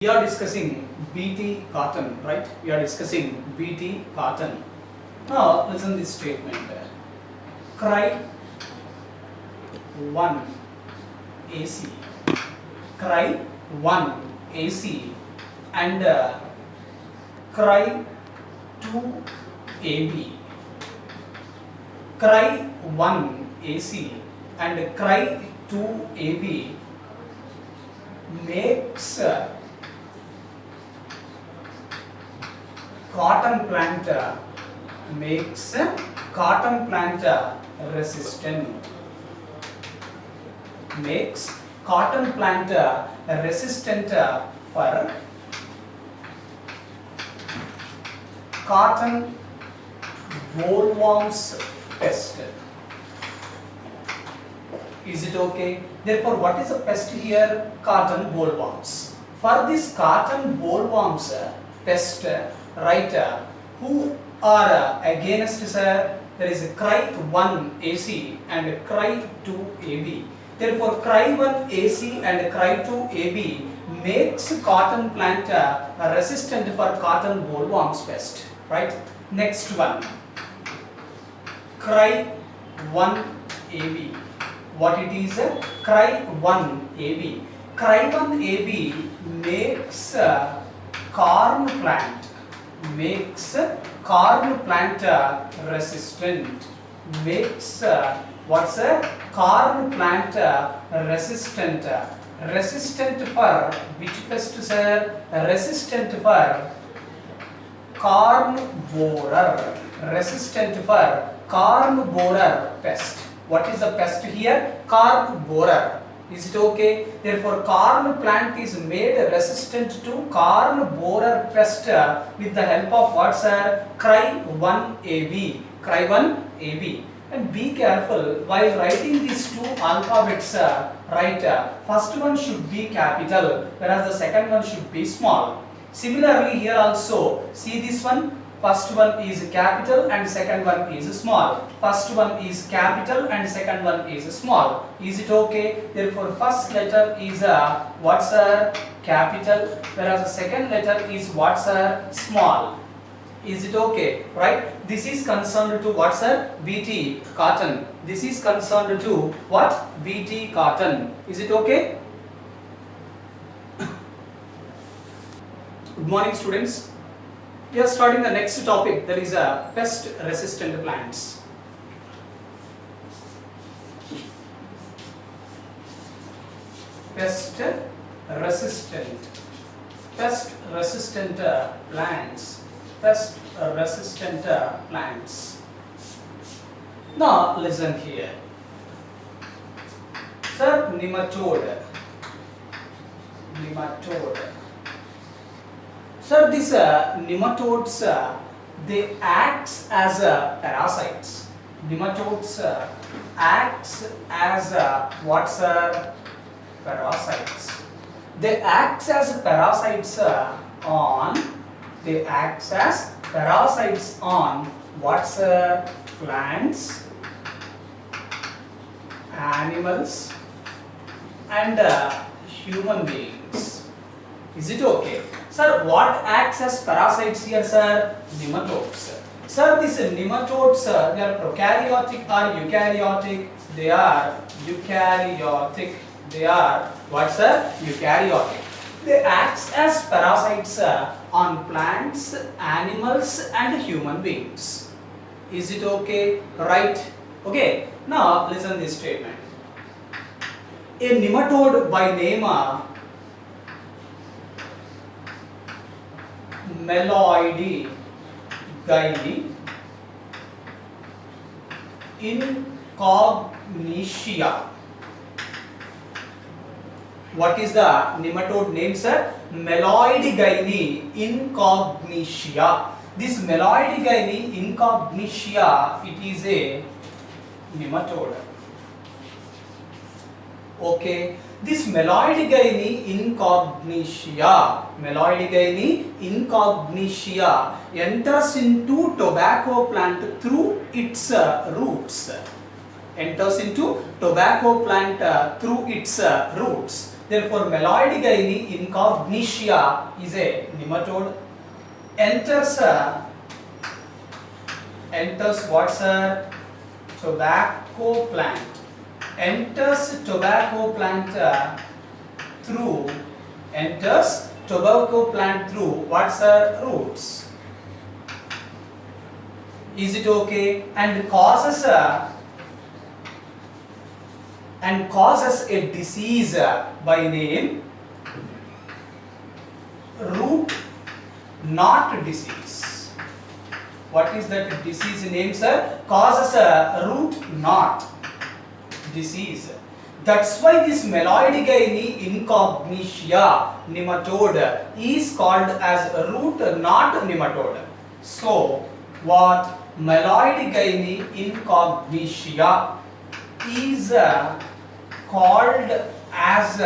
We are discussing Bt cotton, right? We are discussing Bt cotton. Now listen this statement. Cry 1 AC. Cry 1 AC and cry 2 AB. Cry 1 AC and cry 2 AB makes cotton plant makes cotton plant resistant, makes cotton plant resistant for cotton bollworms pest. Is it okay? Therefore, what is the pest here? Cotton bollworms. For this cotton bollworms pest, right, who are against, sir? There is a cry 1 AC and cry 2 AB. Therefore, cry 1 AC and cry 2 AB makes cotton plant resistant for cotton bollworms pest. Right? Next one, cry 1 AB. What it is? Cry 1 AB. Cry 1 AB makes corn plant resistant, makes what's a corn plant resistant, resistant for which pest, sir? Resistant for corn borer, resistant for corn borer pest. What is the pest here? Corn borer. Is it okay? Therefore, corn plant is made resistant to corn borer pest with the help of what, sir? Cry 1 AB. Cry 1 AB. And be careful while writing these two alphabets, right? First one should be capital, whereas the second one should be small. Similarly, here also, see this one. First one is capital and second one is small. First one is capital and second one is small. Is it okay? Therefore, first letter is what, sir? Capital, whereas the second letter is what, sir? Small. Is it okay? Right? This is concerned to what, sir? Bt cotton. This is concerned to what? Bt cotton. Is it okay? Good morning, students. We are starting the next topic, that is pest resistant plants. Pest resistant plants. Pest resistant plants. Now listen here. Sir, nematode. Sir, these nematodes, they act as parasites. Nematodes acts as what, sir? Parasites. They act as parasites on. They act as parasites on what, sir? Plants, animals, and human beings. Is it okay? Sir, what acts as parasites here, sir? Nematodes. Sir, these nematodes, they are prokaryotic or eukaryotic? They are eukaryotic. They are what, sir? Eukaryotic. They act as parasites on plants, animals, and human beings. Is it okay? Right? Okay. Now listen this statement. A nematode by name Meloidy gyne incognitia. What is the nematode name, sir? Meloidy gyne incognitia. This Meloidy gyne incognitia, it is a nematode. Okay. This Meloidy gyne incognitia enters into tobacco plant through its roots. Enters into tobacco plant through its roots. Therefore, Meloidigyne incognitia is a nematode. Enters what's a tobacco plant. Enters tobacco plant through what's a roots. Is it okay? And causes a disease by name root knot disease. What is that disease name, sir? Causes a root knot disease. That's why this Meloidigyne incognitia nematode is called as root knot nematode. So what Meloidigyne incognitia is called as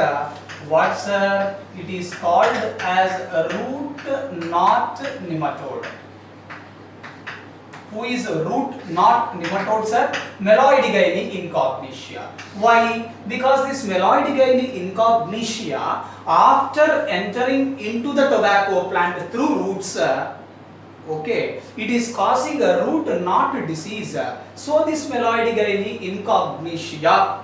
it is called as a root knot nematode. Who is root knot nematode, sir? Meloidigyne incognitia. Why? Because this Meloidigyne incognitia, after entering into the tobacco plant through roots, okay, it is causing a root knot disease. So this Meloidigyne incognitia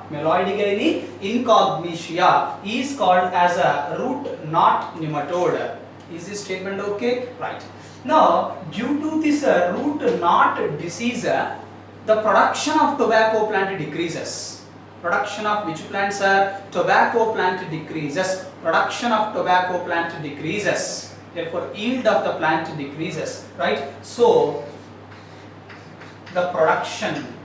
is called as a root knot nematode. Is this statement okay? Right. Now, due to this root knot disease, the production of tobacco plant decreases. Production of which plant, sir? Tobacco plant decreases. Production of tobacco plant decreases. Therefore, yield of the plant decreases, right? So, the production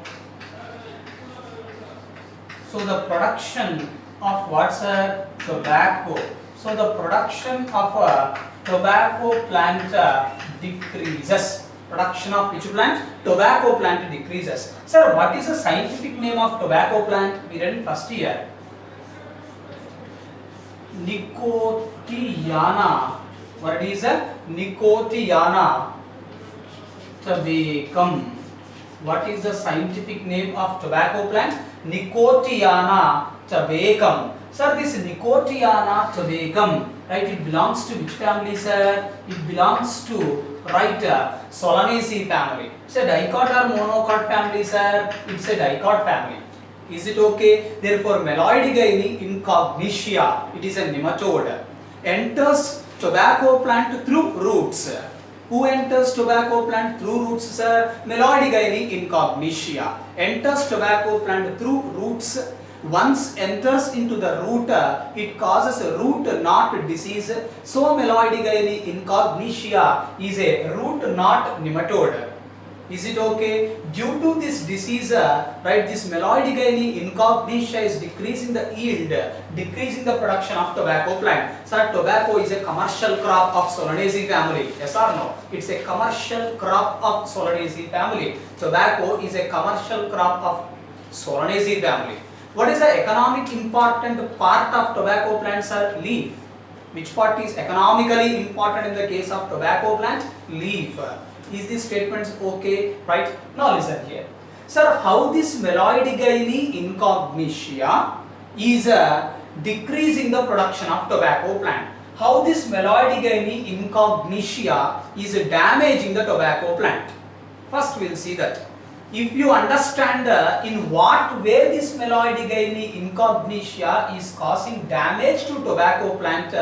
of what's a tobacco. So, the production of a tobacco plant decreases. Production of which plant? Tobacco plant decreases. Sir, what is the scientific name of tobacco plant? We read in first year. Nicotiana. What is a Nicotiana tabacum? What is the scientific name of tobacco plant? Nicotiana tabacum. Sir, this Nicotiana tabacum, right, it belongs to which family, sir? It belongs to, right, Solanaceae family. It's a dicot or monocot family, sir? It's a dicot family. Is it okay? Therefore, Meloidigyne incognitia, it is a nematode, enters tobacco plant through roots. Who enters tobacco plant through roots, sir? Meloidigyne incognitia enters tobacco plant through roots. Once enters into the root, it causes a root knot disease. So Meloidigyne incognitia is a root knot nematode. Is it okay? Due to this disease, right, this Meloidigyne incognitia is decreasing the yield, decreasing the production of tobacco plant. Sir, tobacco is a commercial crop of Solanaceae family. Yes or no? It's a commercial crop of Solanaceae family. Tobacco is a commercial crop of Solanaceae family. What is the economic important part of tobacco plants, sir? Leaf. Which part is economically important in the case of tobacco plant? Leaf. Is this statement okay? Right? Now listen here. Sir, how this Meloidigyne incognitia is decreasing the production of tobacco plant? How this Meloidigyne incognitia is damaging the tobacco plant? First we will see that. If you understand in what way this Meloidigyne incognitia is causing damage to tobacco plant,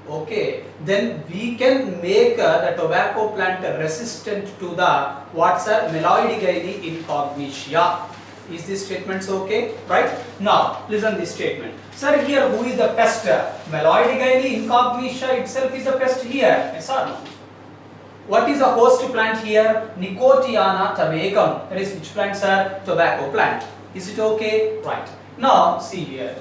okay, then we can make the tobacco plant resistant to the what's a Meloidigyne incognitia. Is this statement okay? Right? Now listen this statement. Sir, here who is the pest? Meloidigyne incognitia itself is the pest here. Yes or no? What is the host plant here? Nicotiana tabacum. That is which plant, sir? Tobacco plant. Is it okay? Right. Now see here.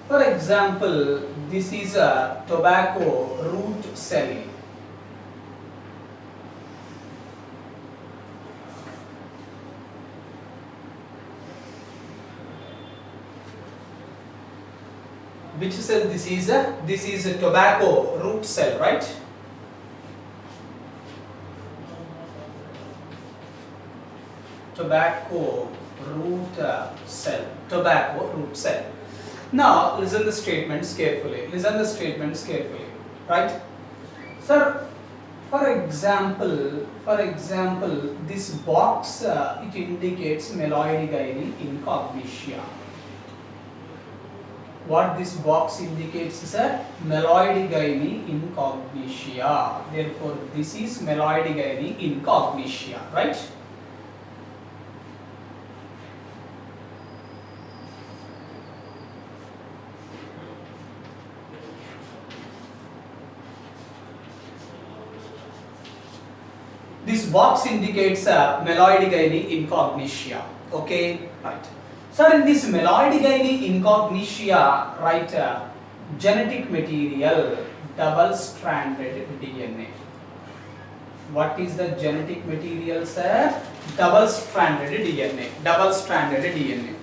For example, this is a tobacco root cell. Which cell this is? This is a tobacco root cell, right? Tobacco root cell, tobacco root cell. Now listen the statements carefully. Listen the statements carefully. Right? Sir, for example, this box it indicates Meloidigyne incognitia. What this box indicates is a Meloidigyne incognitia. Therefore, this is Meloidigyne incognitia, right? This box indicates Meloidigyne incognitia. Okay, right. So in this Meloidigyne incognitia, right, genetic material, double-stranded DNA. What is the genetic material, sir? Double-stranded DNA. Double-stranded DNA.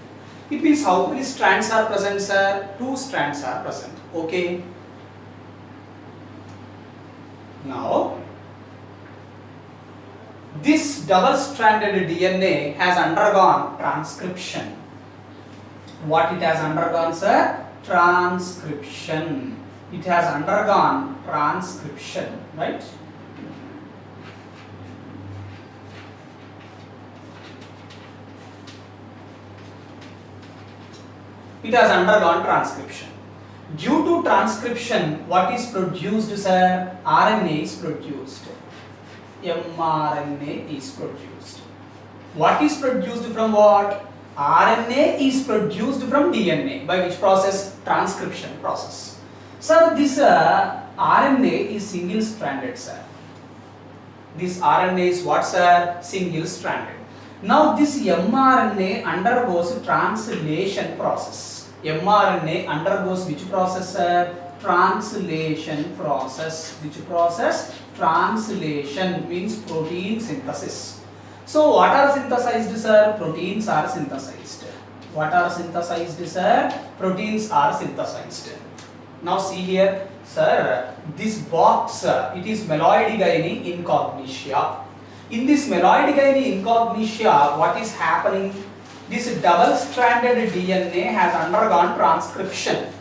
It means how many strands are present, sir? 2 strands are present. Okay. Now, this double-stranded DNA has undergone transcription. What it has undergone, sir? Transcription. It has undergone transcription, right? It has undergone transcription. Due to transcription, what is produced, sir? RNA is produced. mRNA is produced. What is produced from what? RNA is produced from DNA. By which process? Transcription process. Sir, this RNA is single-stranded, sir. This RNA is what, sir? Single-stranded. Now this mRNA undergoes translation process. mRNA undergoes which process, sir? Translation process. Which process? Translation means protein synthesis. So what are synthesized, sir? Proteins are synthesized. What are synthesized, sir? Proteins are synthesized. Now see here, sir, this box, it is Meloidigyne incognitia. In this Meloidigyne incognitia, what is happening? This double-stranded DNA has undergone transcription,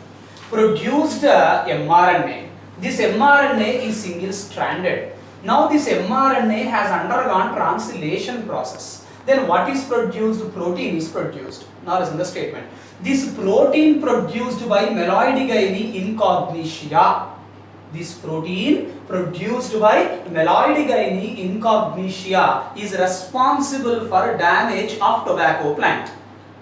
produced mRNA. This mRNA is single-stranded. Now this mRNA has undergone translation process. Then what is produced? Protein is produced. Now listen to the statement. This protein produced by Meloidigyne incognitia. This protein produced by Meloidigyne incognitia is responsible for damage of tobacco plant.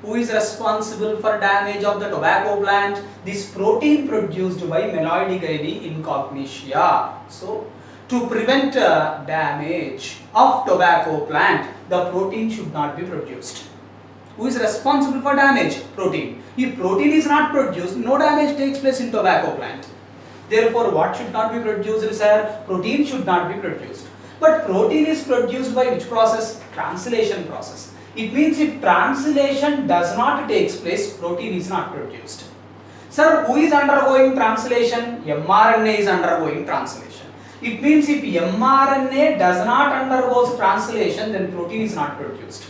Who is responsible for damage of the tobacco plant? This protein produced by Meloidigyne incognitia. So, to prevent damage of tobacco plant, the protein should not be produced. Who is responsible for damage? Protein. If protein is not produced, no damage takes place in tobacco plant. Therefore, what should not be produced, sir? Protein should not be produced. But protein is produced by which process? Translation process. It means if translation does not take place, protein is not produced. Sir, who is undergoing translation? mRNA is undergoing translation. It means if mRNA does not undergo translation, then protein is not produced.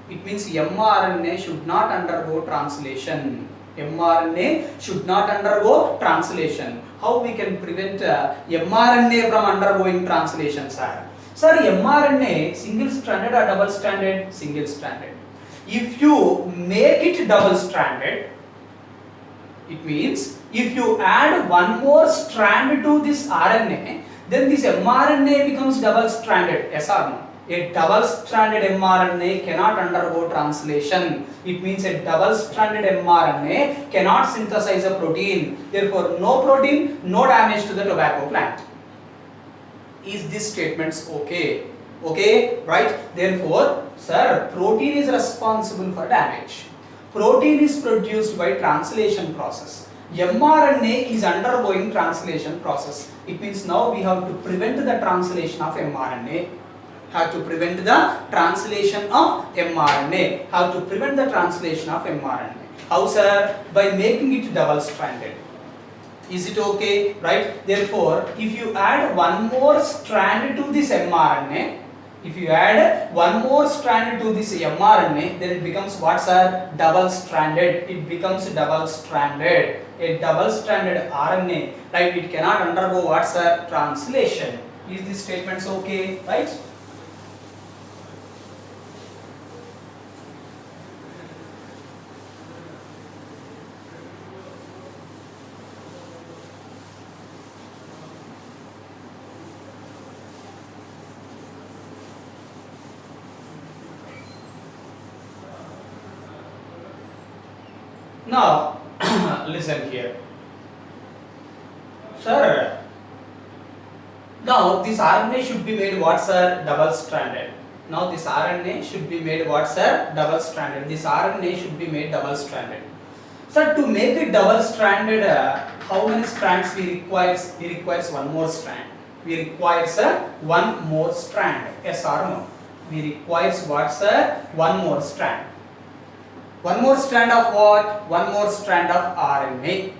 It means mRNA should not undergo translation. mRNA should not undergo translation. How we can prevent mRNA from undergoing translation, sir? Sir, mRNA single-stranded or double-stranded? Single-stranded. If you make it double-stranded, it means if you add one more strand to this RNA, then this mRNA becomes double-stranded. Yes or no? A double-stranded mRNA cannot undergo translation. It means a double-stranded mRNA cannot synthesize a protein. Therefore, no protein, no damage to the tobacco plant. Is this statements okay? Okay, right? Therefore, sir, protein is responsible for damage. Protein is produced by translation process. mRNA is undergoing translation process. It means now we have to prevent the translation of mRNA. Have to prevent the translation of mRNA. How to prevent the translation of mRNA? How, sir? By making it double-stranded. Is it okay? Right? Therefore, if you add one more strand to this mRNA, If you add one more strand to this mRNA, then it becomes what, sir? Double stranded. It becomes double stranded. A double stranded RNA, right? It cannot undergo what, sir? Translation. Is this statement okay, right? Now, listen here. Sir, now this RNA should be made what, sir? Double stranded. Now this RNA should be made what, sir? Double stranded. This RNA should be made double stranded. Sir, to make it double stranded, how many strands we require? We requires one more strand. We require, sir, one more strand. Yes or no? We requires what, sir? One more strand. One more strand of what? One more strand of RNA.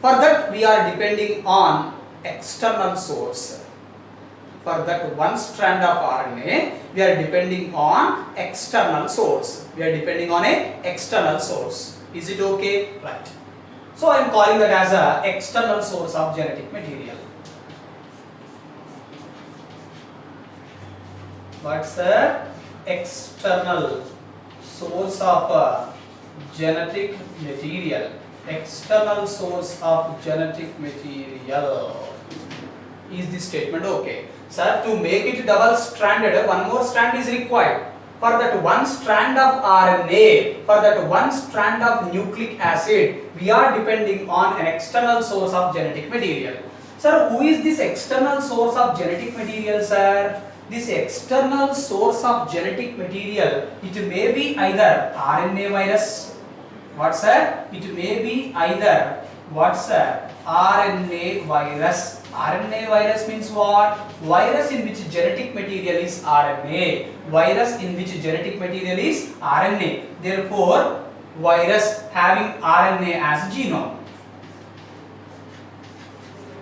For that we are depending on external source. For that one strand of RNA, we are depending on external source. We are depending on a external source. Is it okay? Right. So I am calling that as a external source of genetic material. What's the external source of genetic material? External source of genetic material. Is this statement okay? Sir, to make it double stranded, one more strand is required. For that one strand of RNA, for that one strand of nucleic acid, we are depending on an external source of genetic material. Sir, who is this external source of genetic material, sir? This external source of genetic material, it may be either RNA virus. What, sir? It may be either what, sir? RNA virus. RNA virus means what? Virus in which genetic material is RNA. Virus in which genetic material is RNA. Therefore, virus having RNA as genome.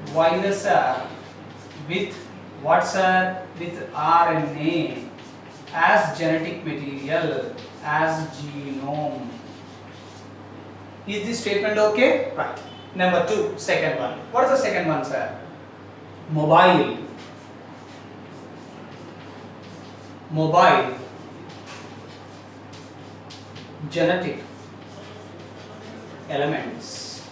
Virus with what, sir? With RNA as genetic material, as genome. Is this statement okay? Right. Number 2, second one. What is the second one, sir? Mobile. Mobile genetic elements.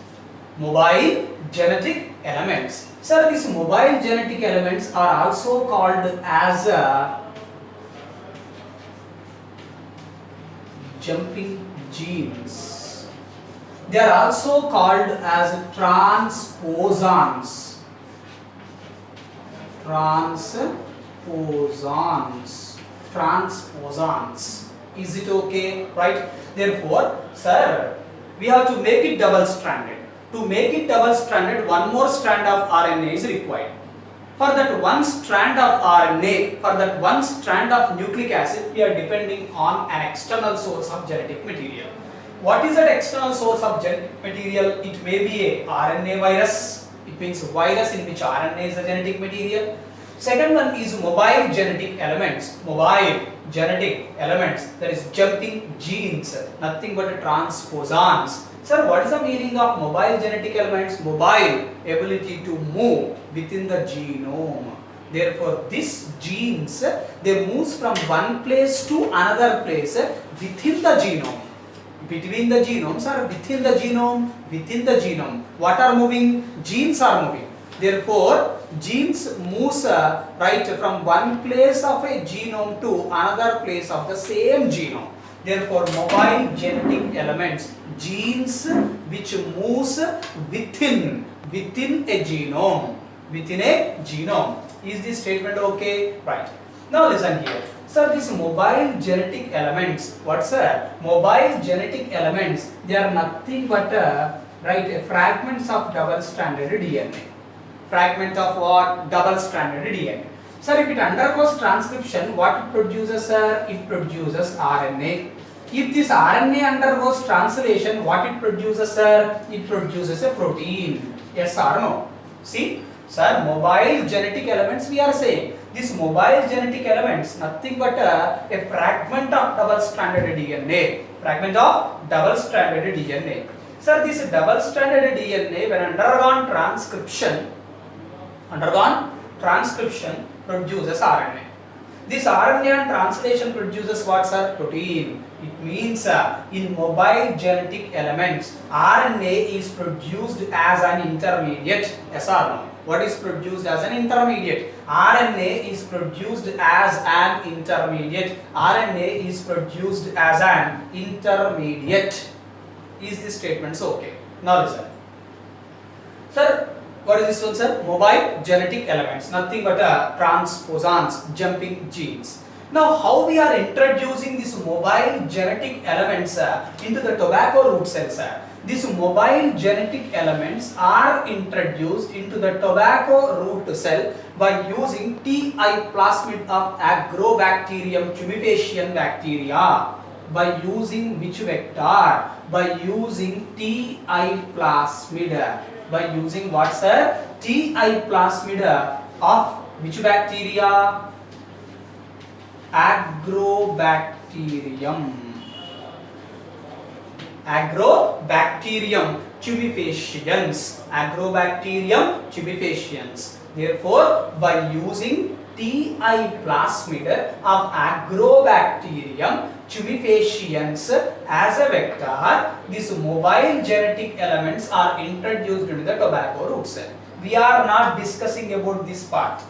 Mobile genetic elements. Sir, these mobile genetic elements are also called as jumping genes. They are also called as transposons. Transposons. Is it okay? Right? Therefore, sir, we have to make it double stranded. To make it double stranded, one more strand of RNA is required. For that one strand of RNA, for that one strand of nucleic acid, we are depending on an external source of genetic material. What is that external source of genetic material? It may be a RNA virus. It means virus in which RNA is a genetic material. Second one is mobile genetic elements. Mobile genetic elements, that is jumping genes, nothing but transposons. Sir, what is the meaning of mobile genetic elements? Mobile, ability to move within the genome. Therefore, these genes, they move from one place to another place within the genome. Between the genomes or within the genome? Within the genome. What are moving? Genes are moving. Therefore, genes moves right from one place of a genome to another place of the same genome. Therefore, mobile genetic elements, genes which moves within a genome. Within a genome. Is this statement okay? Right. Now listen here. Sir, these mobile genetic elements, what, sir? Mobile genetic elements, they are nothing but right, fragments of double-stranded DNA. Fragment of what? Double-stranded DNA. Sir, if it undergoes transcription, what it produces, sir? It produces RNA. If this RNA undergoes translation, what it produces, sir? It produces a protein. Yes or no? See, sir, mobile genetic elements we are saying. These mobile genetic elements nothing but a fragment of double-stranded DNA. Fragment of double-stranded DNA. Sir, this double-stranded DNA when undergone transcription produces RNA. This RNA and translation produces what, sir? Protein. It means in mobile genetic elements, RNA is produced as an intermediate. Yes or no? What is produced as an intermediate? RNA is produced as an intermediate. RNA is produced as an intermediate. Is this statement okay? Now listen. Sir, what is this one, sir? Mobile genetic elements, nothing but transposons, jumping genes. Now, how we are introducing these mobile genetic elements into the tobacco root cells? These mobile genetic elements are introduced into the tobacco root cell by using Ti plasmid of Agrobacterium tumefaciens bacteria. By using which vector? By using Ti plasmid. By using what, sir? Ti plasmid of which bacteria? Agrobacterium. Agrobacterium tumefaciens. Agrobacterium tumefaciens. Therefore, by using Ti plasmid of Agrobacterium tumefaciens as a vector, these mobile genetic elements are introduced into the tobacco root cell. We are not discussing about this part.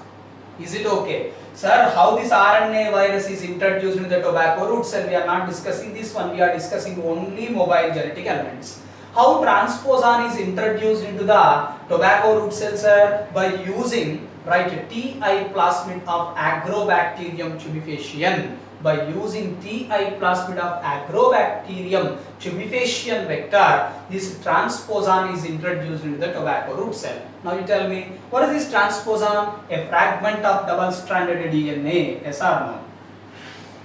Is it okay? Sir, how this RNA virus is introduced into the tobacco root cell? We are not discussing this one. We are discussing only mobile genetic elements. How transposon is introduced into the tobacco root cell, sir? By using, right, Ti plasmid of Agrobacterium tumefaciens. By using Ti plasmid of Agrobacterium tumefaciens vector, this transposon is introduced into the tobacco root cell. Now you tell me, what is this transposon? A fragment of double-stranded DNA. Yes or no?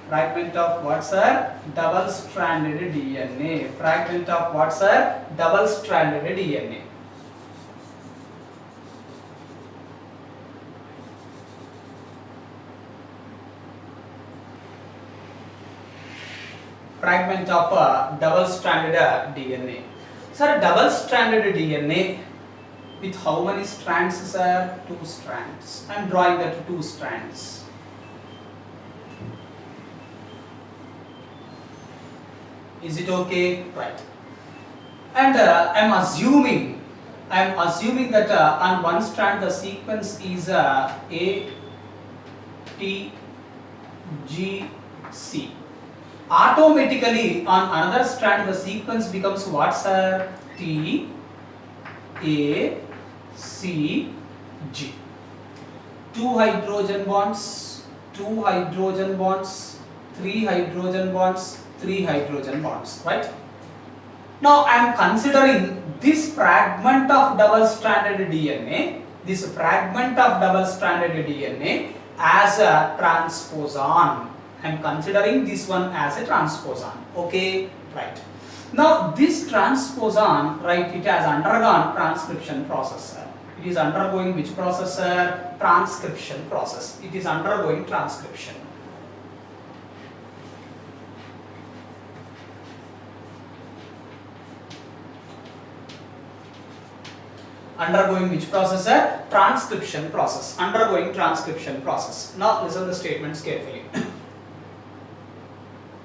Fragment of what, sir? Double-stranded DNA. Fragment of what, sir? Double-stranded DNA. Fragment of double-stranded DNA. Sir, double-stranded DNA with how many strands, sir? 2 strands. I am drawing that 2 strands. Is it okay? Right. And I am assuming that on one strand the sequence is A, T, G, C. Automatically on another strand the sequence becomes what, sir? T, A, C, G. 2 hydrogen bonds, 2 hydrogen bonds, 3 hydrogen bonds, 3 hydrogen bonds, right? Now I am considering this fragment of double-stranded DNA, as a transposon. I am considering this one as a transposon. Okay, right. Now this transposon, right, it has undergone transcription process. It is undergoing which process? Transcription process. It is undergoing transcription. Undergoing which process? Transcription process. Undergoing transcription process. Now listen the statements carefully.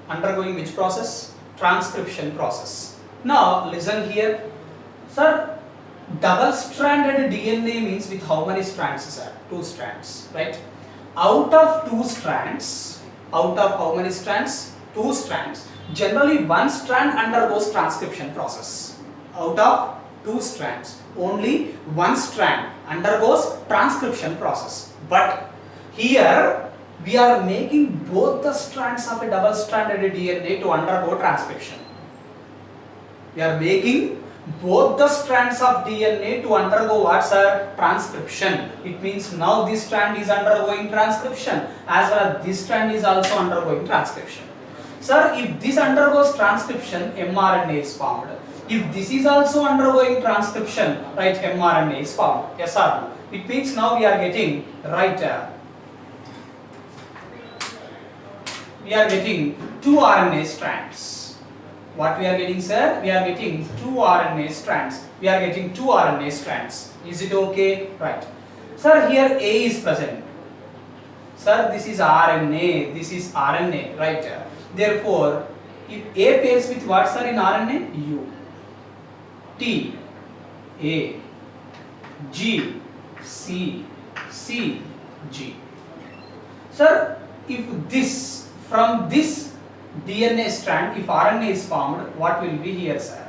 Undergoing which process? Transcription process. Now listen here. Sir, double-stranded DNA means with how many strands, sir? 2 strands, right? Out of 2 strands, out of how many strands? 2 strands. Generally, 1 strand undergoes transcription process. Out of 2 strands, only 1 strand undergoes transcription process. But here, we are making both the strands of a double-stranded DNA to undergo transcription. We are making both the strands of DNA to undergo what, sir? Transcription. It means now this strand is undergoing transcription as well as this strand is also undergoing transcription. Sir, if this undergoes transcription, mRNA is formed. If this is also undergoing transcription, right, mRNA is formed. Yes or no? It means now we are getting, right, we are getting two RNA strands. What we are getting, sir? We are getting two RNA strands. We are getting two RNA strands. Is it okay? Right. Sir, here A is present. Sir, this is RNA. This is RNA, right? Therefore, if A pairs with what, sir, in RNA? U. T, A, G, C, C, G. Sir, if this, from this DNA strand, if RNA is formed, what will be here, sir?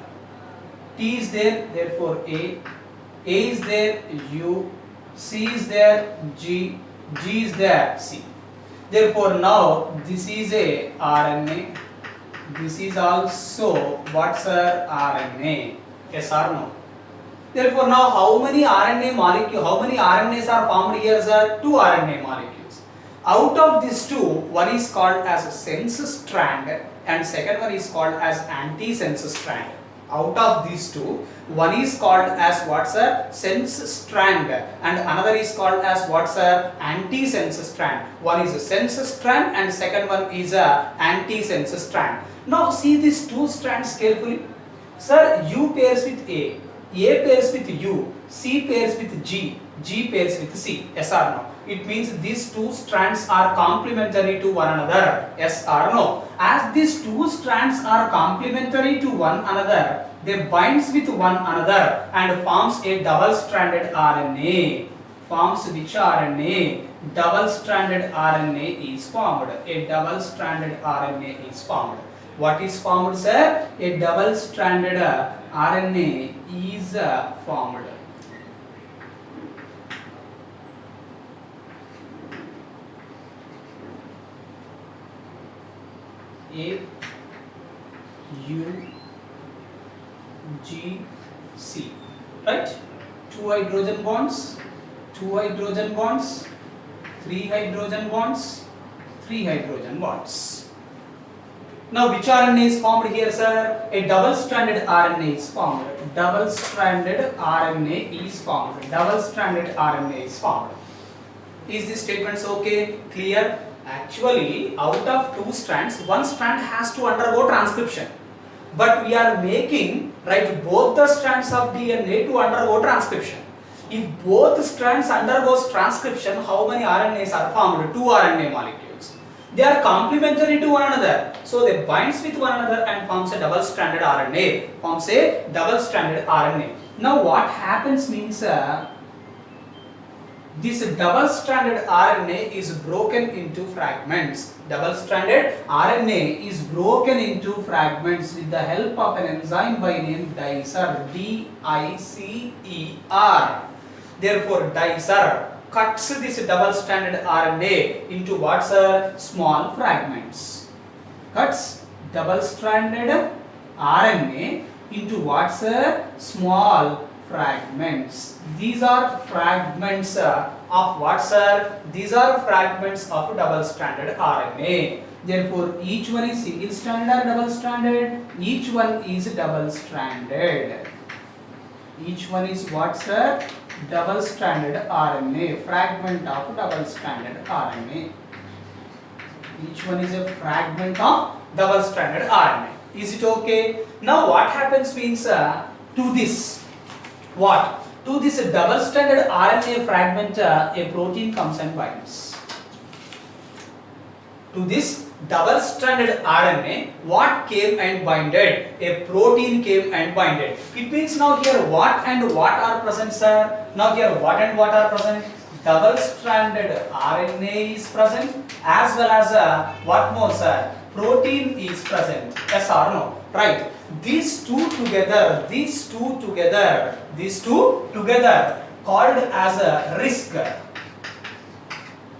T is there, therefore A is there, U, C is there, G is there, C. Therefore, now this is a RNA, this is also what, sir? RNA. Yes or no? Therefore, now how many RNA molecule, how many RNAs are formed here, sir? Two RNA molecules. Out of these two, one is called as a sense strand and second one is called as antisense strand. Out of these two, one is called as what, sir? Sense strand and another is called as what, sir? Antisense strand. One is a sense strand and second one is a antisense strand. Now see these two strands carefully. Sir, U pairs with A pairs with U, C pairs with G pairs with C. Yes or no? It means these two strands are complementary to one another. Yes or no? As these two strands are complementary to one another, they binds with one another and forms a double-stranded RNA. Forms which RNA? Double-stranded RNA is formed. A double-stranded RNA is formed. What is formed, sir? A double-stranded RNA is formed. A, U, G, C. Right? Two hydrogen bonds, three hydrogen bonds, three hydrogen bonds. Now, which RNA is formed here, sir? A double-stranded RNA is formed. Double-stranded RNA is formed. Double-stranded RNA is formed. Is this statement okay? Clear? Actually, out of two strands, one strand has to undergo transcription. But we are making, right, both the strands of DNA to undergo transcription. If both strands undergoes transcription, how many RNAs are formed? Two RNA molecules. They are complementary to one another. So they binds with one another and forms a double-stranded RNA. Forms a double-stranded RNA. Now what happens means this double-stranded RNA is broken into fragments. Double-stranded RNA is broken into fragments with the help of an enzyme by name dicer. D-I-C-E-R. Therefore, dicer cuts this double-stranded RNA into what, sir? Small fragments. Cuts double-stranded RNA into what, sir? Small fragments. These are fragments of what, sir? These are fragments of double-stranded RNA. Therefore, each one is single-stranded or double-stranded? Each one is double-stranded. Each one is what, sir? Double-stranded RNA. Fragment of double-stranded RNA. Each one is a fragment of double-stranded RNA. Is it okay? Now, what happens means to this? What? To this double-stranded RNA fragment, a protein comes and binds. To this double-stranded RNA, what came and binded? A protein came and binded. It means now here what and what are present, sir? Now here what and what are present? Double-stranded RNA is present as well as what more, sir? Protein is present. Yes or no? Right. These two together called as a risk.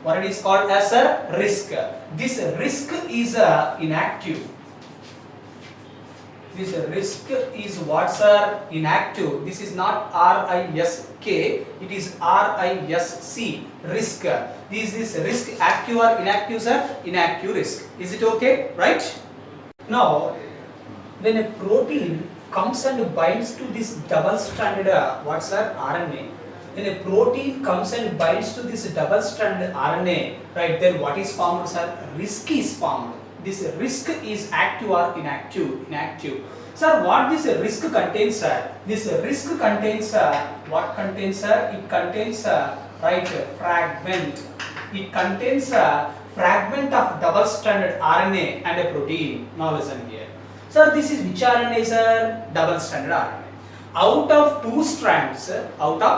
What it is called as a risk. This risk is inactive. This risk is what, sir? Inactive. This is not RISK, it is RISC. Risk. Is this risk active or inactive, sir? Inactive risk. Is it okay? Right? Now, when a protein comes and binds to this double-stranded what's that? RNA. When a protein comes and binds to this double-stranded RNA, right, then what is formed, sir? Risk is formed. this risk is active or inactive? Inactive. Sir, what this risk contains, sir? This risk contains what contains, sir? It contains right fragment. It contains a fragment of double-stranded RNA and a protein. Now listen here. Sir, this is which RNA, sir? Double-stranded RNA. Out of two strands of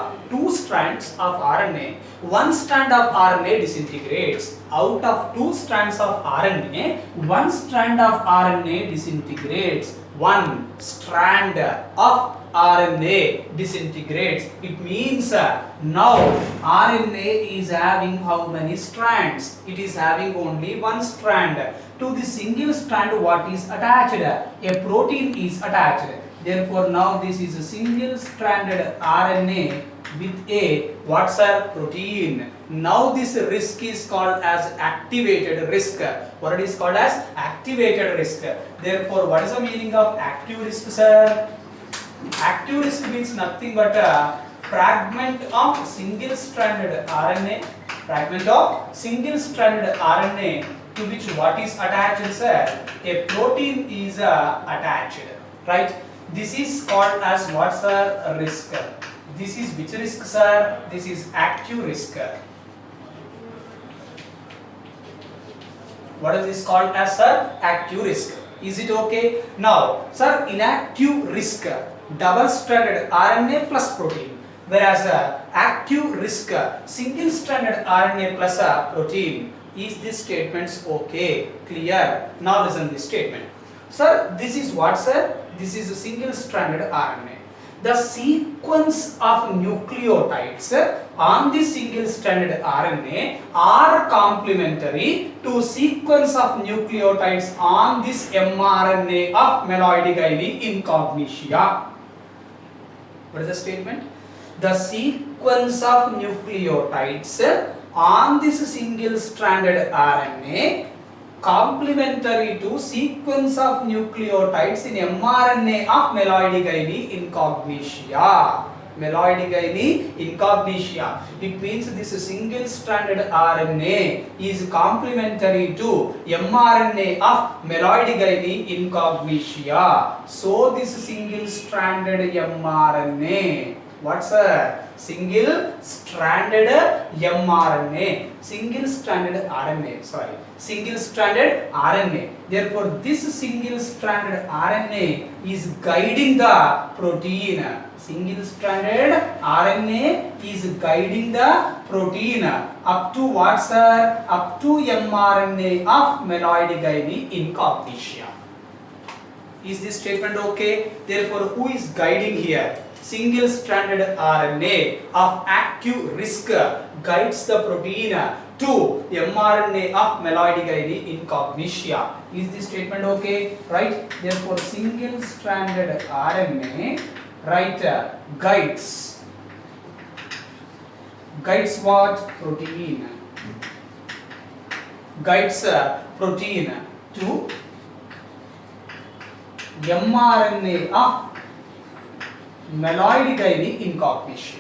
RNA, one strand of RNA disintegrates. Out of two strands of RNA, one strand of RNA disintegrates. One strand of RNA disintegrates. It means now RNA is having how many strands? It is having only one strand. To the single strand, what is attached? A protein is attached. Therefore, now this is a single stranded RNA with a what's a protein. Now this risk is called as activated risk. What it is called as activated risk. Therefore, what is the meaning of active risk, sir? Active risk means nothing but a fragment of single stranded RNA. Fragment of single stranded RNA to which what is attached, sir? A protein is attached, right? This is called as what, sir? Risk. This is which risk, sir? This is active risk. What is this called as, sir? Active risk. Is it okay? Now, sir, inactive risk, double-stranded RNA plus protein. Whereas active risk, single-stranded RNA plus protein. Is this statements okay? Clear? Now listen this statement. Sir, this is what, sir? This is a single-stranded RNA. The sequence of nucleotides on the single-stranded RNA are complementary to sequence of nucleotides on this mRNA of myeloid guinea incognitia. What is the statement? The sequence of nucleotides on this single-stranded RNA complementary to sequence of nucleotides in mRNA of myeloid guinea incognitia. Myeloid guinea incognitia. It means this single-stranded RNA is complementary to mRNA of myeloid guinea incognitia. So this single-stranded mRNA, what's a single-stranded mRNA? Single-stranded RNA. Sorry. Single-stranded RNA. Therefore, this single-stranded RNA is guiding the protein. Single-stranded RNA is guiding the protein up to what, sir? Up to mRNA of myeloid guinea incognitia. Is this statement okay? Therefore, who is guiding here? Single-stranded RNA of active risk guides the protein to mRNA of myeloid guinea incognitia. Is this statement okay? Right? Therefore, single-stranded RNA, right, guides what? Protein. Guides protein to mRNA of myeloid guinea incognitia.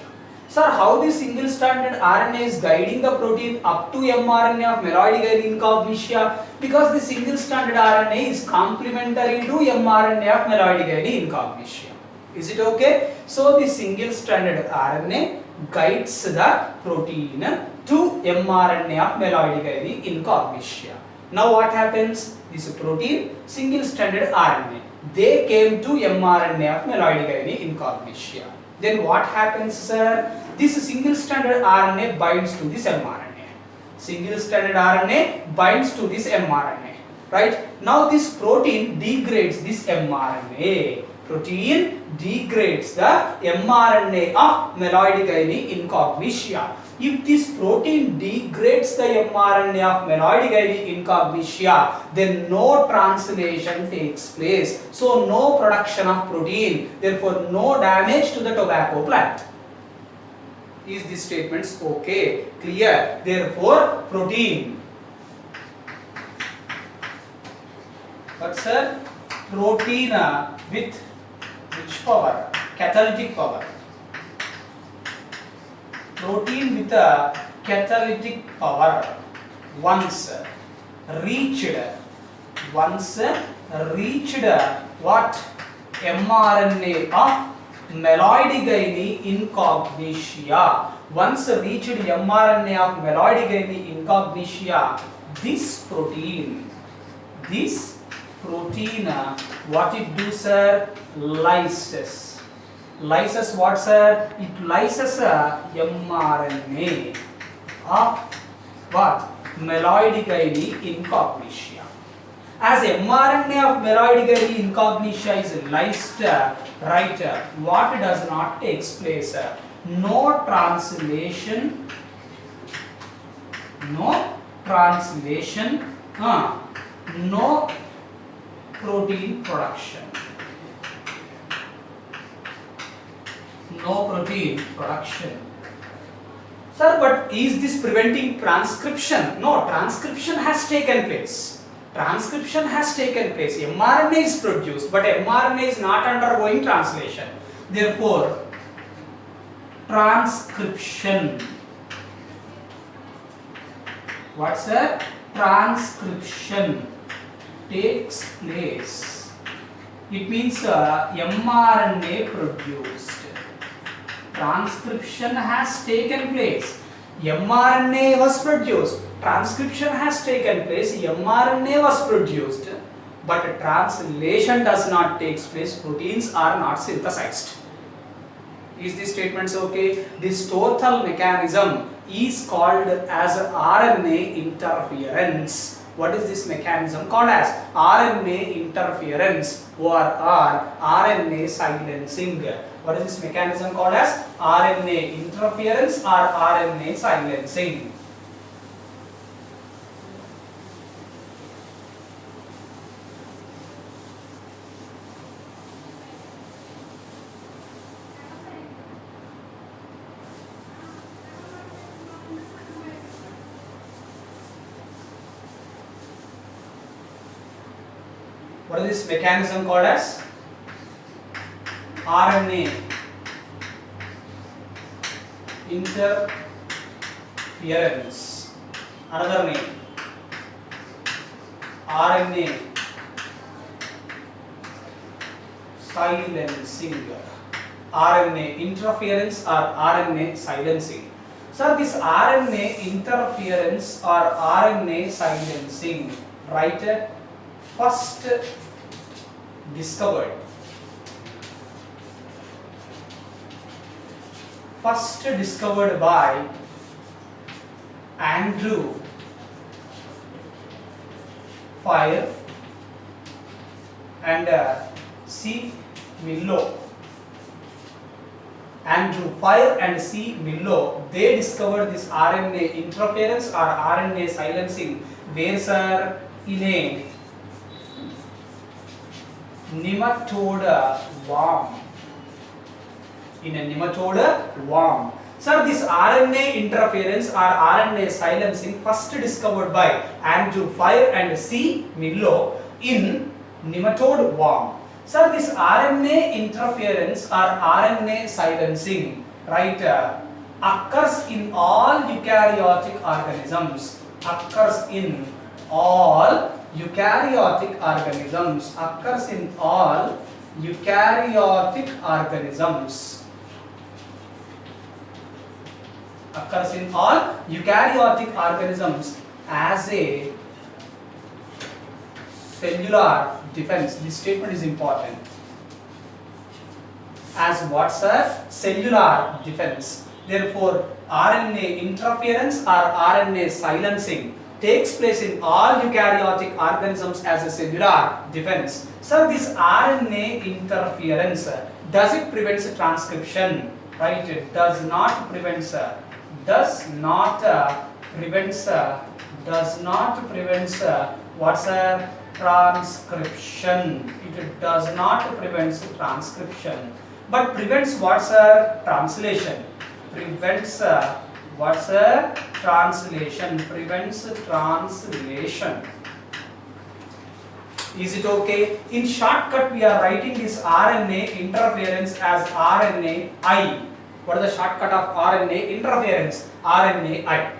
Sir, how this single-stranded RNA is guiding the protein up to mRNA of myeloid guinea incognitia? Because the single-stranded RNA is complementary to mRNA of myeloid guinea incognitia. Is it okay? So, the single-stranded RNA guides the protein to mRNA of myeloid guinea incognitia. Now, what happens? This protein, single-stranded RNA, they came to mRNA of myeloid guinea incognitia. Then what happens, sir? This single-stranded RNA binds to this mRNA. Single-stranded RNA binds to this mRNA. Right? Now this protein degrades this mRNA. Protein degrades the mRNA of myeloid guinea incognitia. If this protein degrades the mRNA of myeloid guinea incognitia, then no translation takes place. So no production of protein. Therefore, no damage to the tobacco plant. Is this statement okay? Clear? Therefore, protein. But sir, protein with which power? Catalytic power. Protein with a catalytic power once reached once reached what? mRNA of Meloidigyne incognitia. Once reached mRNA of Meloidigyne incognitia, this protein, what it do, sir? Lyses. Lyses what, sir? It lyses mRNA of what? Meloidigyne incognitia. As mRNA of Meloidigyne incognitia is lysed, right, what does not take place? No translation, no protein production. No protein production. Sir, but is this preventing transcription? No, transcription has taken place. Transcription has taken place. mRNA is produced, but mRNA is not undergoing translation. Therefore, transcription. What's that? Transcription takes place. It means mRNA produced. Transcription has taken place. mRNA was produced. Transcription has taken place. mRNA was produced, but translation does not take place. Proteins are not synthesized. Is this statement okay? This total mechanism is called as RNA interference. What is this mechanism called as? RNA interference or RNA silencing. What is this mechanism called as? RNA interference or RNA silencing. What is this mechanism called as? RNA interference. Another name, RNA silencing. RNA interference or RNA silencing. So this RNA interference or RNA silencing, right, first discovered by Andrew Fire and C. Millo. Andrew Fire and C. Millo, they discovered this RNA interference or RNA silencing. Where, sir? In a nematode worm. In a nematode worm. Sir, this RNA interference or RNA silencing first discovered by Andrew Fire and C. Millo in nematode worm. Sir, this RNA interference or RNA silencing, right, occurs in all eukaryotic organisms. Occurs in all eukaryotic organisms. Occurs in all eukaryotic organisms. Occurs in all eukaryotic organisms as a cellular defense. This statement is important. As what, sir? Cellular defense. Therefore, RNA interference or RNA silencing takes place in all eukaryotic organisms as a cellular defense. Sir, this RNA interference, does it prevent transcription? Right? It does not prevent what's transcription. It does not prevent transcription, but prevents what's translation. Prevents translation. Prevents translation. Is it okay? In shortcut, we are writing this RNA interference as RNAi. What is the shortcut of RNA interference? RNAi.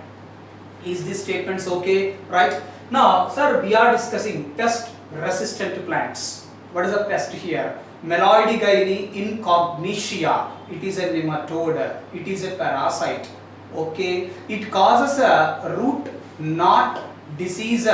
Is this statements okay? Right? Now, sir, we are discussing pest-resistant plants. What is a pest here? Meloidigyne incognitia. It is a nematode. It is a parasite. Okay, it causes a root knot disease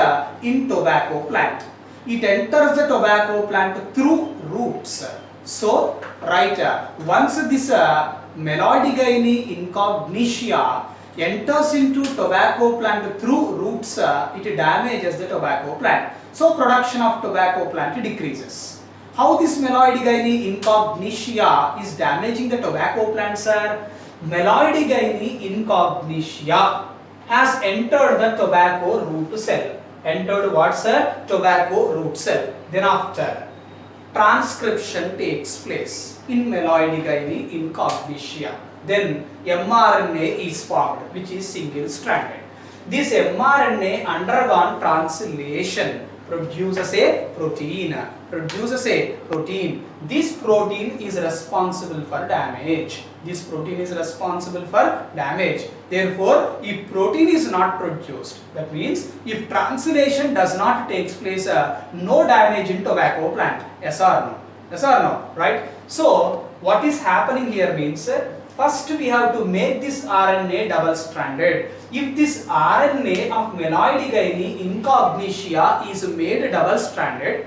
in tobacco plant. It enters the tobacco plant through roots. So, right, once this Meloidigyne incognitia enters into tobacco plant through roots, it damages the tobacco plant. So, production of tobacco plant decreases. How this Meloidigyne incognitia is damaging the tobacco plant, sir? Meloidigyne incognitia has entered the tobacco root cell. Entered what, sir? Tobacco root cell. Then after, transcription takes place in Meloidigyne incognitia. Then mRNA is formed, which is single stranded. This mRNA undergone translation produces a protein. This protein is responsible for damage. Therefore, if protein is not produced, that means if translation does not take place, no damage in tobacco plant. Yes or no? Right? So, what is happening here means, first we have to make this RNA double stranded. If this RNA of Meloidigyne incognitia is made double stranded,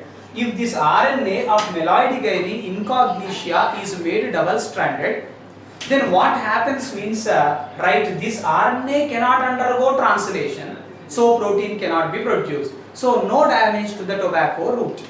then what happens means, right, this RNA cannot undergo translation, so protein cannot be produced. So no damage to the tobacco root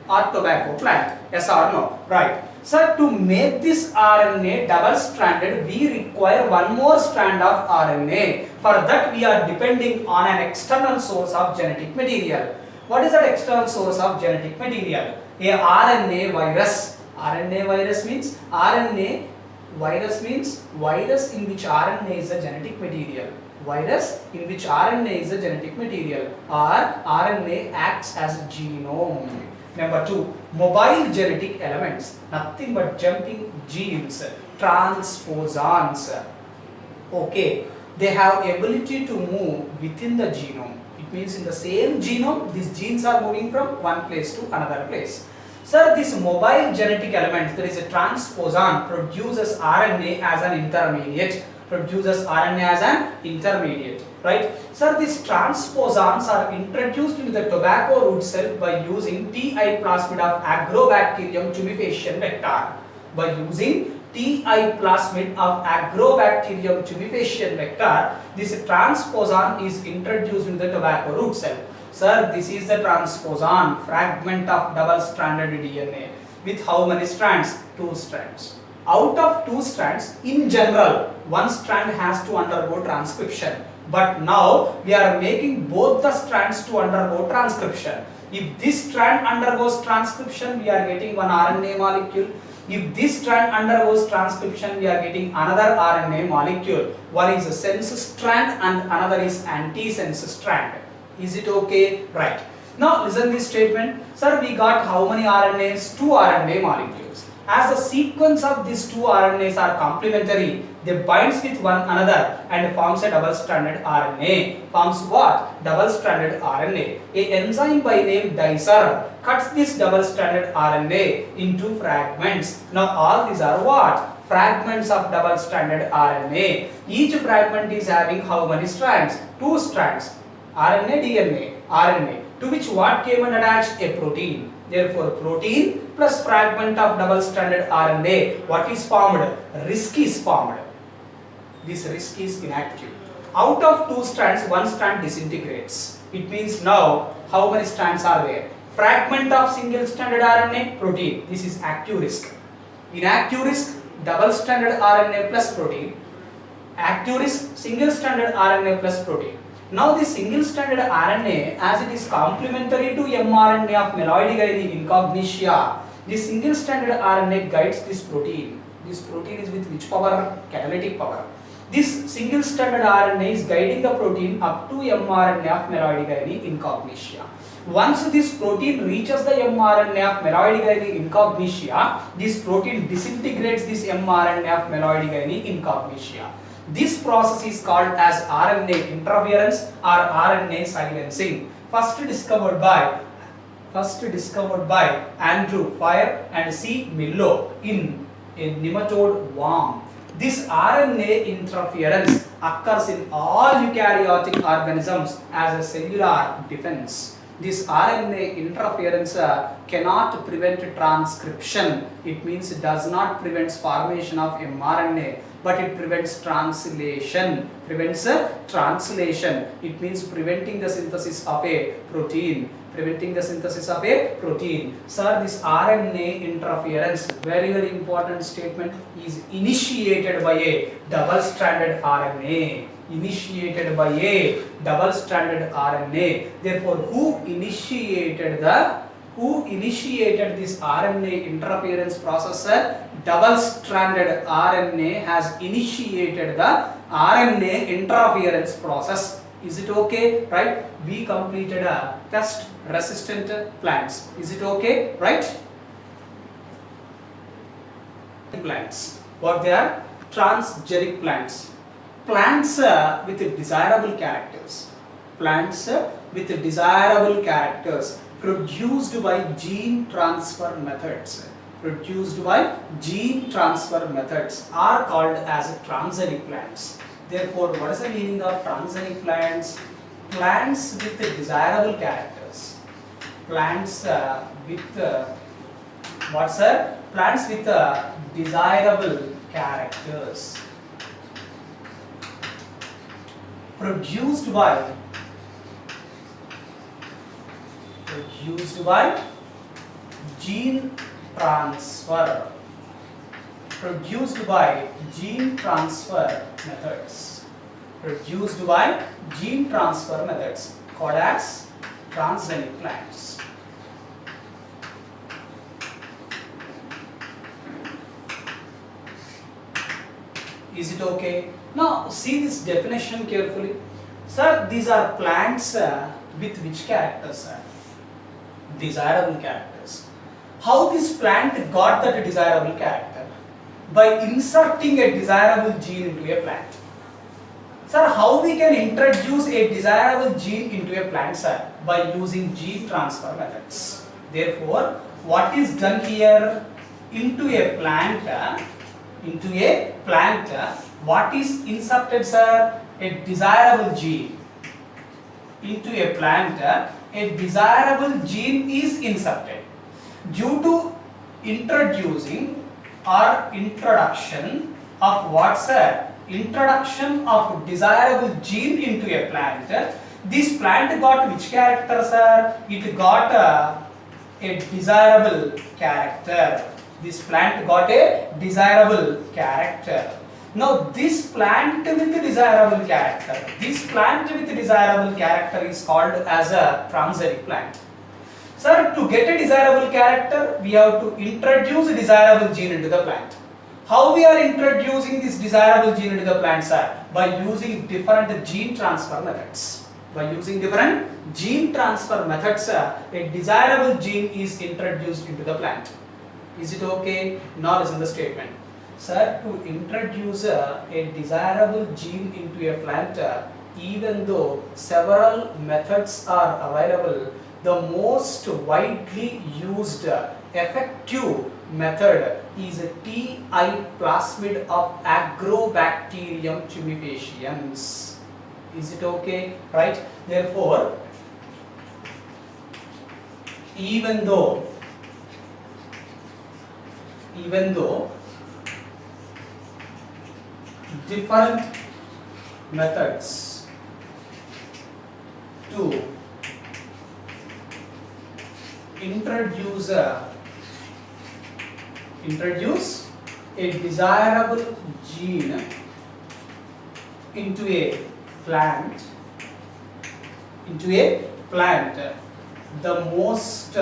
or tobacco plant. Yes or no? Right. So to make this RNA double stranded, we require one more strand of RNA. For that, we are depending on an external source of genetic material. What is that external source of genetic material? A RNA virus. RNA virus means virus in which RNA is a genetic material. Virus in which RNA is a genetic material, or RNA acts as a genome. Number 2, mobile genetic elements, nothing but jumping genes, transposons. Okay, they have ability to move within the genome. It means in the same genome, these genes are moving from one place to another place. Sir, this mobile genetic element, there is a transposon, produces RNA as an intermediate. Right? Sir, these transposons are introduced into the tobacco root cell by using Ti plasmid of Agrobacterium tumefaciens vector. This transposon is introduced into the tobacco root cell. Sir, this is the transposon, fragment of double-stranded DNA. With how many strands? 2 strands. Out of 2 strands, in general, 1 strand has to undergo transcription. But now, we are making both the strands to undergo transcription. If this strand undergoes transcription, we are getting one RNA molecule. If this strand undergoes transcription, we are getting another RNA molecule. One is a sense strand and another is antisense strand. Is it okay? Right. Now listen this statement. Sir, we got how many RNAs? 2 RNA molecules. As the sequence of these 2 RNAs are complementary, they binds with one another and forms a double-stranded RNA. Forms what? Double-stranded RNA. A enzyme by name dicer cuts this double-stranded RNA into fragments. Now all these are what? Fragments of double-stranded RNA. Each fragment is having how many strands? 2 strands. RNA, DNA, RNA. To which what came and attached? A protein. Therefore, protein plus fragment of double-stranded RNA. What is formed? RISC is formed. This RISC is inactive. Out of 2 strands, 1 strand disintegrates. It means now, how many strands are there? Fragment of single-stranded RNA, protein. This is active RISC. Inactive RISC, double-stranded RNA plus protein. Active RISC, single-stranded RNA plus protein. Now this single-stranded RNA, as it is complementary to mRNA of Meloidigyne incognitia, this single-stranded RNA guides this protein. This protein is with which power? Catalytic power. This single-stranded RNA is guiding the protein up to mRNA of Meloidigyne incognitia. Once this protein reaches the mRNA of Meloidigyne incognitia, this protein disintegrates this mRNA of Meloidigyne incognitia. This process is called as RNA interference or RNA silencing. first discovered by Andrew Fire and C. Millo in a nematode worm. This RNA interference occurs in all eukaryotic organisms as a cellular defense. This RNA interference cannot prevent transcription. It means it does not prevent formation of mRNA, but it prevents translation. It means preventing the synthesis of a protein. Sir, this RNA interference, very important statement, is initiated by a double-stranded RNA. Therefore, who initiated this RNA interference process? Double-stranded RNA has initiated the RNA interference process. Is it okay? Right? We completed a test resistant plants. Is it okay? Right? Plants. What they are? Transgenic plants. Plants with desirable characters. Produced by gene transfer methods. Are called as transgenic plants. Therefore, what is the meaning of transgenic plants? Plants with desirable characters. Plants with desirable characters. Produced by gene transfer. Methods called as transgenic plants. Is it okay? Now see this definition carefully. Sir, these are plants with which characters, sir? Desirable characters. How this plant got that desirable character? By inserting a desirable gene into a plant. Sir, how we can introduce a desirable gene into a plant, sir? By using gene transfer methods. Therefore, what is done here? Into a plant, what is inserted, sir? A desirable gene. Into a plant, a desirable gene is inserted. Due to introduction of what, sir? Introduction of desirable gene into a plant. This plant got which character, sir? It got a desirable character. This plant got a desirable character. Now this plant with desirable character, is called as a transgenic plant. Sir, to get a desirable character, we have to introduce a desirable gene into the plant. How we are introducing this desirable gene into the plant, sir? By using different gene transfer methods. A desirable gene is introduced into the plant. Is it okay? Now listen the statement. Sir, to introduce a desirable gene into a plant, even though several methods are available, the most widely used effective method is a TI plasmid of Agrobacterium tumefaciens. Is it okay? Right? Therefore, even though different methods to introduce a desirable gene into a plant, the most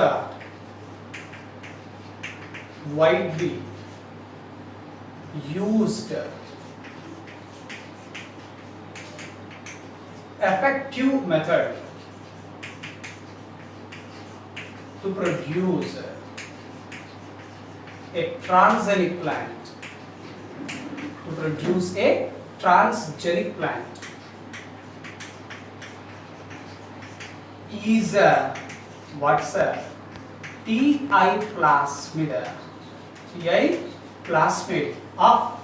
widely used effective method to produce a transgenic plant, is what's TI plasmid. TI plasmid of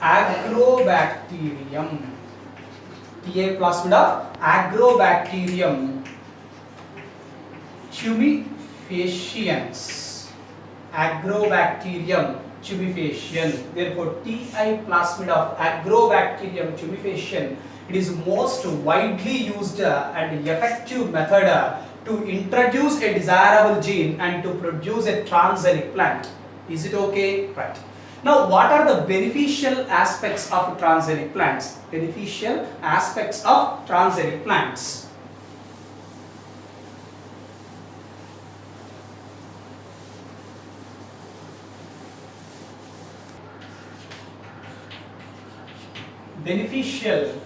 Agrobacterium. TI plasmid of Agrobacterium tumefaciens. Agrobacterium tumefaciens. Therefore, TI plasmid of Agrobacterium tumefaciens, it is most widely used and effective method to introduce a desirable gene and to produce a transgenic plant. Is it okay? Right. Now, what are the beneficial aspects of transgenic plants? Beneficial aspects of transgenic plants. Beneficial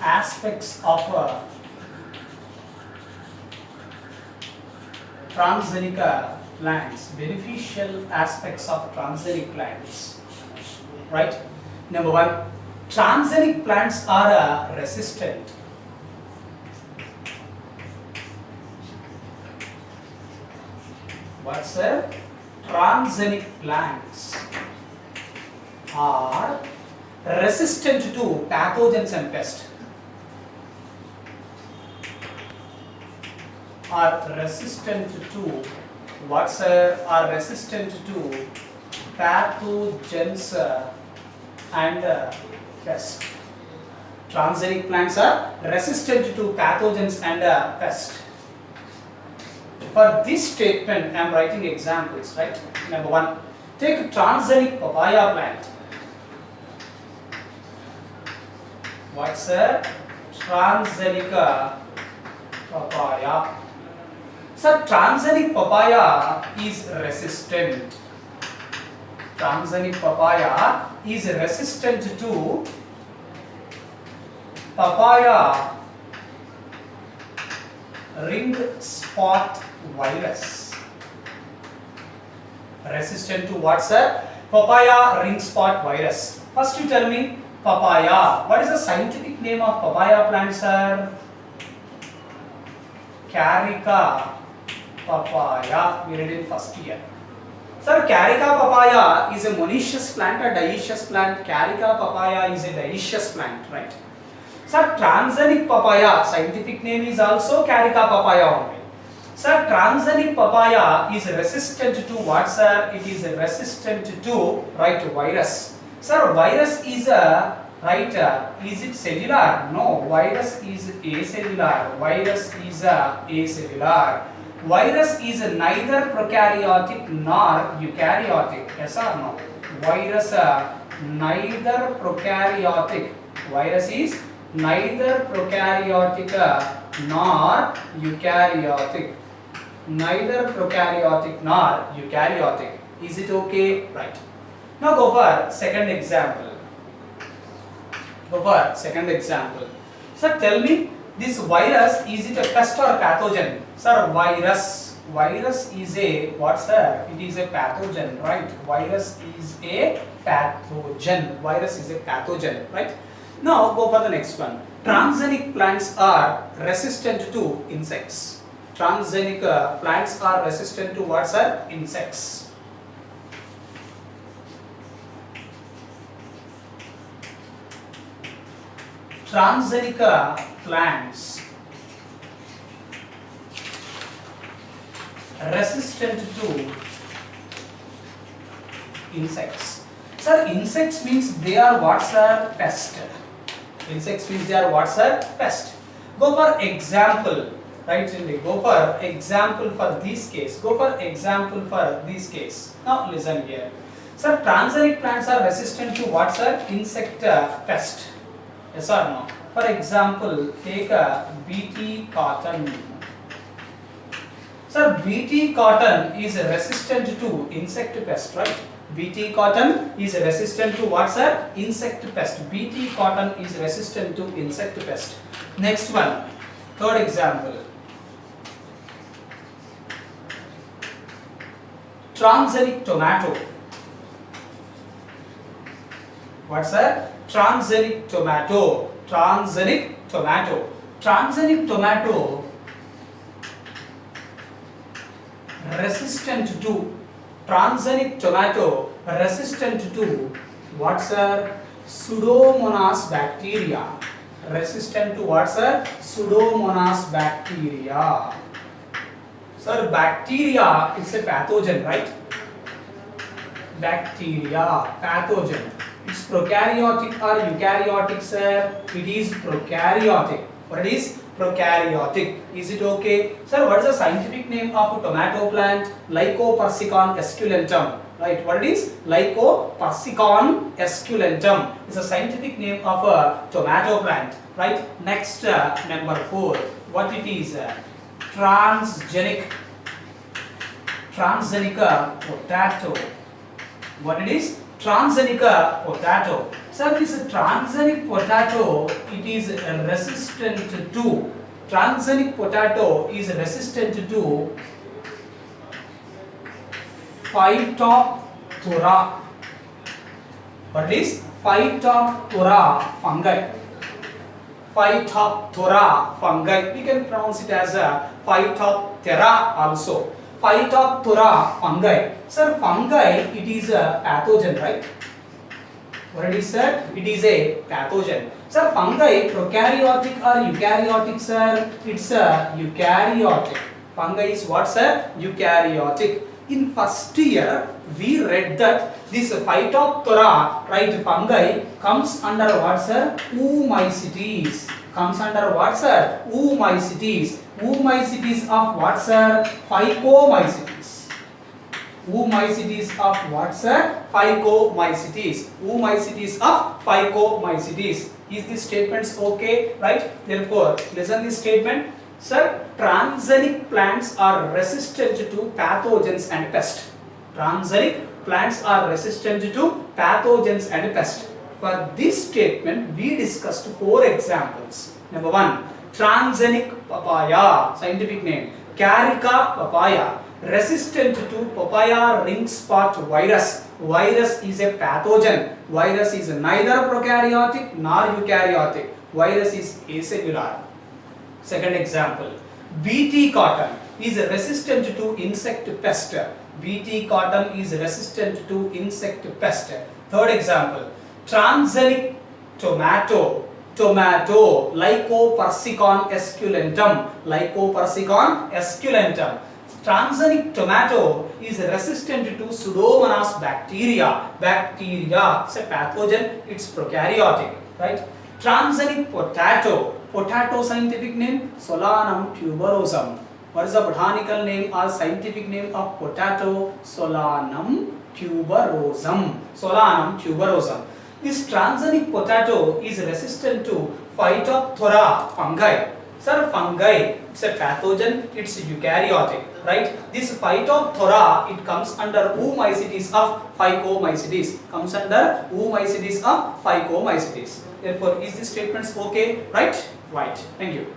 aspects of transgenic plants. Beneficial aspects of transgenic plants. Right? Number one, transgenic plants are resistant. What's a transgenic plants are resistant to pathogens and pests. Are resistant to are resistant to pathogens and pests. Transgenic plants are resistant to pathogens and pests. For this statement, I am writing examples, right? Number one, take transgenic papaya plant. What's a transgenic papaya? So, transgenic papaya is resistant. Transgenic papaya is resistant to papaya ring spot virus. Resistant to what's a papaya ring spot virus? First, you tell me papaya. What is the scientific name of papaya plant, sir? Carica papaya. We read in first year. Sir, Carica papaya is a monoecious plant or dioecious plant? Carica papaya is a dioecious plant, right? Sir, transgenic papaya, scientific name is also Carica papaya only. Sir, transgenic papaya is resistant to what, sir? It is resistant to, right, virus. Sir, virus is a, right, is it cellular? No, virus is acellular. Virus is acellular. Virus is neither prokaryotic nor eukaryotic. Yes or no? Virus neither prokaryotic. Virus is neither prokaryotic nor eukaryotic. Neither prokaryotic nor eukaryotic. Is it okay? Right. Now go for second example. Go for second example. Sir, tell me, this virus, is it a pest or pathogen? Sir, virus is a, what, sir? It is a pathogen, right? Virus is a pathogen. Virus is a pathogen, right? Now go for the next one. Transgenic plants are resistant to insects. Transgenic plants are resistant to what, sir? Insects. Transgenic plants resistant to insects. Sir, insects means they are what, sir? Pest. Insects means they are what, sir? Pest. Go for example, right? Go for example for this case. Go for example for this case. Now listen here. Sir, transgenic plants are resistant to what, sir? Insect pest. Yes or no? For example, take a BT cotton. Sir, BT cotton is resistant to insect pest, right? BT cotton is resistant to what, sir? Insect pest. BT cotton is resistant to insect pest. Next one, third example. Transgenic tomato. What's that? Transgenic tomato. Transgenic tomato. Transgenic tomato resistant to. Transgenic tomato resistant to what, sir? Pseudomonas bacteria. Resistant to what, sir? Pseudomonas bacteria. Sir, bacteria is a pathogen, right? Bacteria, pathogen. It's prokaryotic or eukaryotic, sir? It is prokaryotic. What it is? Prokaryotic. Is it okay? Sir, what is the scientific name of a tomato plant? Lycopersicon esculentum. Right, what it is? Lycopersicon esculentum is a scientific name of a tomato plant. Right, next number 4. What it is? Transgenic potato. What it is? Transgenic potato. Sir, this transgenic potato, it is resistant to. Transgenic potato is resistant to Phytophthora. What is? Phytophthora fungi. Phytophthora fungi. We can pronounce it as a Phytophthora also. Phytophthora fungi. Sir, fungi, it is a pathogen, right? What it is, sir? It is a pathogen. Sir, fungi prokaryotic or eukaryotic, sir? It's a eukaryotic. Fungi is what, sir? Eukaryotic. In first year, we read that this Phytophthora, right, fungi comes under what, sir? Oomycetes. Comes under what, sir? Oomycetes. Oomycetes of what, sir? Phycomycetes. Oomycetes of what, sir? Phycomycetes. Oomycetes of Phycomycetes. Is this statement okay? Right? Therefore, listen this statement. Sir, transgenic plants are resistant to pathogens and pests. Transgenic plants are resistant to pathogens and pests. For this statement, we discussed 4 examples. Number 1, transgenic papaya, scientific name, Carica papaya, resistant to papaya ring spot virus. Virus is a pathogen. Virus is neither prokaryotic nor eukaryotic. Virus is acellular. Second example, BT cotton is resistant to insect pest. BT cotton is resistant to insect pest. Third example, transgenic tomato, Lycopersicon esculentum. Lycopersicon esculentum. Transgenic tomato is resistant to Pseudomonas bacteria. Bacteria is a pathogen, it's prokaryotic, right? Transgenic potato scientific name Solanum tuberosum. What is the botanical name or scientific name of potato? Solanum tuberosum. Solanum tuberosum. This transgenic potato is resistant to Phytophthora fungi. Sir, fungi, it's a pathogen, it's eukaryotic, right? This Phytophthora, it comes under Oomycetes of Phycomycetes. Comes under Oomycetes of Phycomycetes. Therefore, is this statement okay? Right? Right. Thank you.